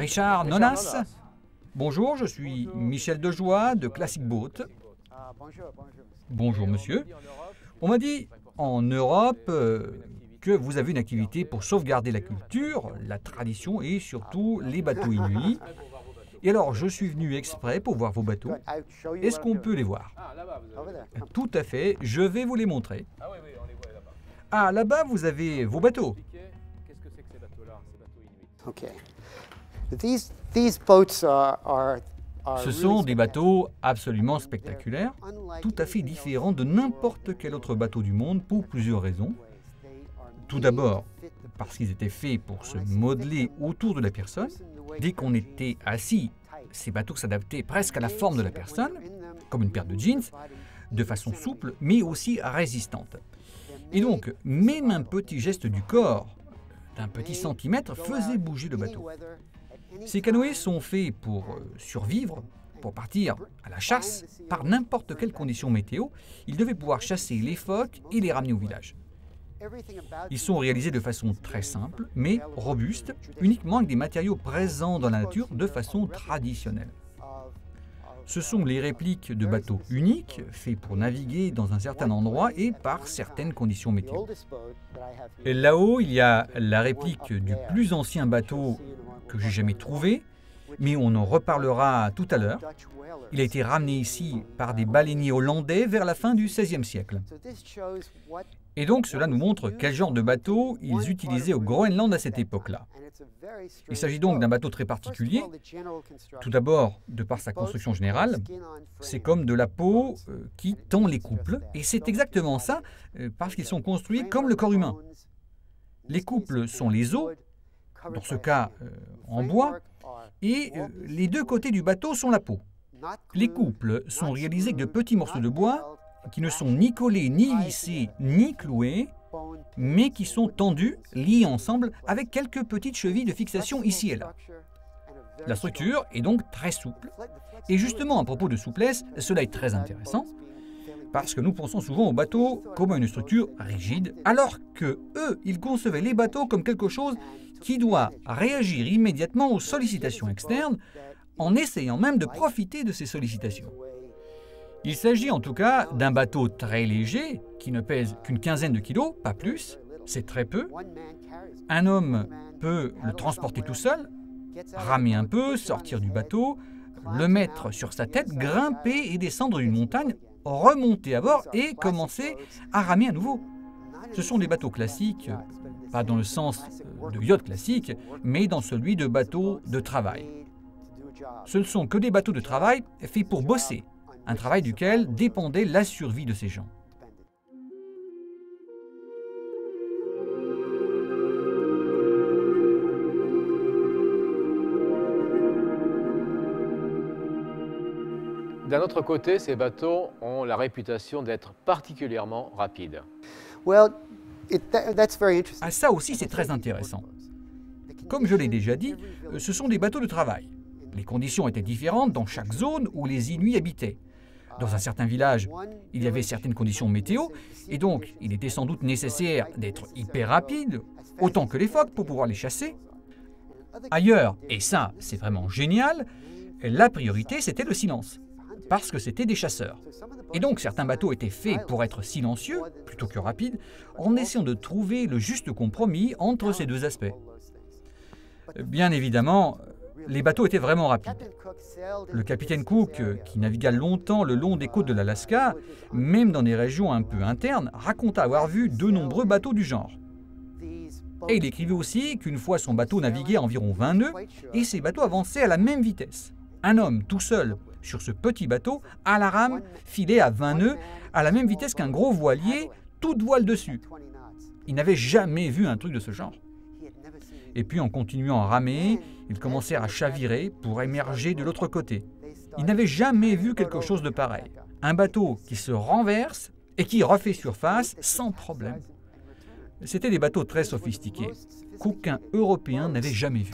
Richard Nonas. Bonjour, je suis Michel Dejoie de Classic Boat. Bonjour monsieur. On m'a dit en Europe que vous avez une activité pour sauvegarder la culture, la tradition et surtout les bateaux inuits. Et alors, je suis venu exprès pour voir vos bateaux. Est-ce qu'on peut les voir? Tout à fait, je vais vous les montrer. Ah, là-bas, vous avez vos bateaux. Ce sont des bateaux absolument spectaculaires, tout à fait différents de n'importe quel autre bateau du monde pour plusieurs raisons. Tout d'abord, parce qu'ils étaient faits pour se modeler autour de la personne. Dès qu'on était assis, ces bateaux s'adaptaient presque à la forme de la personne, comme une paire de jeans, de façon souple, mais aussi résistante. Et donc, même un petit geste du corps, d'un petit centimètre, faisait bouger le bateau. Ces canoës sont faits pour survivre, pour partir à la chasse, par n'importe quelle condition météo. Ils devaient pouvoir chasser les phoques et les ramener au village. Ils sont réalisés de façon très simple, mais robuste, uniquement avec des matériaux présents dans la nature de façon traditionnelle. Ce sont les répliques de bateaux uniques, faits pour naviguer dans un certain endroit et par certaines conditions météo. Et là-haut, il y a la réplique du plus ancien bateau que j'ai jamais trouvé, mais on en reparlera tout à l'heure. Il a été ramené ici par des baleiniers hollandais vers la fin du XVIe siècle. Et donc cela nous montre quel genre de bateau ils utilisaient au Groenland à cette époque-là. Il s'agit donc d'un bateau très particulier. Tout d'abord, de par sa construction générale, c'est comme de la peau qui tend les couples. Et c'est exactement ça, parce qu'ils sont construits comme le corps humain. Les couples sont les os, dans ce cas en bois, et les deux côtés du bateau sont la peau. Les couples sont réalisés avec de petits morceaux de bois qui ne sont ni collés, ni vissés, ni cloués, mais qui sont tendus, liés ensemble avec quelques petites chevilles de fixation ici et là. La structure est donc très souple. Et justement, à propos de souplesse, cela est très intéressant, parce que nous pensons souvent aux bateaux comme à une structure rigide, alors que eux, ils concevaient les bateaux comme quelque chose qui doit réagir immédiatement aux sollicitations externes, en essayant même de profiter de ces sollicitations. Il s'agit en tout cas d'un bateau très léger, qui ne pèse qu'une quinzaine de kilos, pas plus, c'est très peu. Un homme peut le transporter tout seul, ramer un peu, sortir du bateau, le mettre sur sa tête, grimper et descendre une montagne, remonter à bord et commencer à ramer à nouveau. Ce sont des bateaux classiques, pas dans le sens de yacht classique, mais dans celui de bateaux de travail. Ce ne sont que des bateaux de travail faits pour bosser, un travail duquel dépendait la survie de ces gens. D'un autre côté, ces bateaux ont la réputation d'être particulièrement rapides. Ah, ça aussi, c'est très intéressant. Comme je l'ai déjà dit, ce sont des bateaux de travail. Les conditions étaient différentes dans chaque zone où les Inuits habitaient. Dans un certain village, il y avait certaines conditions météo, et donc il était sans doute nécessaire d'être hyper rapide, autant que les phoques pour pouvoir les chasser. Ailleurs, et ça c'est vraiment génial, la priorité c'était le silence, parce que c'était des chasseurs. Et donc certains bateaux étaient faits pour être silencieux, plutôt que rapides, en essayant de trouver le juste compromis entre ces deux aspects. Bien évidemment, les bateaux étaient vraiment rapides. Le capitaine Cook, qui navigua longtemps le long des côtes de l'Alaska, même dans des régions un peu internes, raconta avoir vu de nombreux bateaux du genre. Et il écrivait aussi qu'une fois son bateau naviguait à environ 20 nœuds, et ces bateaux avançaient à la même vitesse. Un homme tout seul sur ce petit bateau, à la rame, filait à 20 nœuds, à la même vitesse qu'un gros voilier, toute voile dessus. Il n'avait jamais vu un truc de ce genre. Et puis en continuant à ramer, ils commencèrent à chavirer pour émerger de l'autre côté. Ils n'avaient jamais vu quelque chose de pareil. Un bateau qui se renverse et qui refait surface sans problème. C'était des bateaux très sophistiqués, qu'aucun Européen n'avait jamais vus.